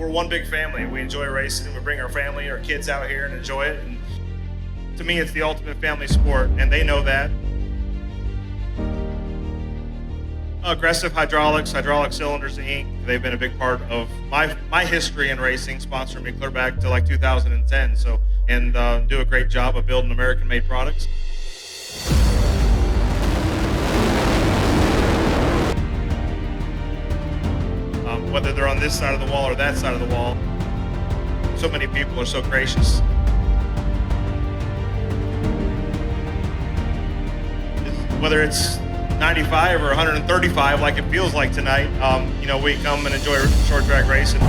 we're one big family. We enjoy racing. We bring our family, our kids out here and enjoy it. And to me, it's the ultimate family sport, and they know that. Aggressive Hydraulics, Hydraulic Cylinders Inc. They've been a big part of my history in racing, sponsoring me clear back to like 2010. And do a great job of building American-made products. Whether they're on this side of the wall or that side of the wall, so many people are so gracious. Whether it's 95 or 135 like it feels like tonight, we come and enjoy short track racing.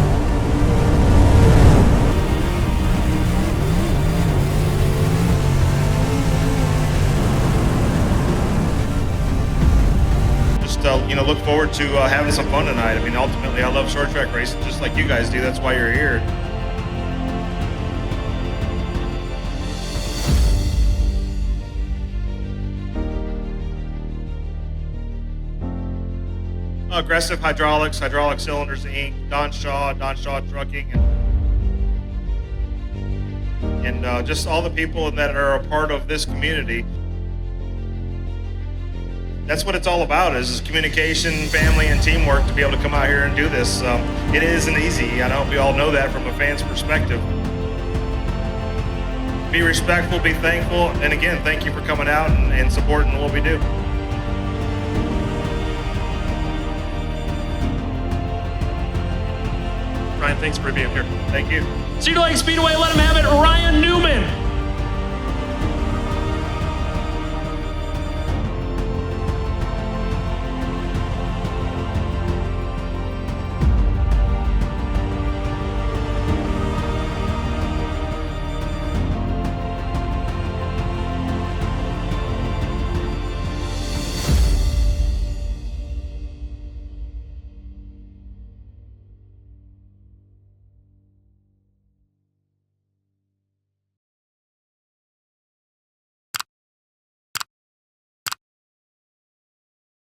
Look forward to having some fun tonight. I mean, ultimately, I love short track racing just like you guys do. That's why you're here. Aggressive Hydraulics, Hydraulic Cylinders Inc., Don Shaw Trucking, and just all the people that are a part of this community. That's what it's all about, is communication, family, and teamwork to be able to come out here and do this. It isn't easy. I know we all know that from a fan's perspective. Be respectful, be thankful, and again, thank you for coming out and supporting what we do. Ryan, thanks for being here. Thank you. Cedar Lake Speedway, let him have it. Ryan Newman.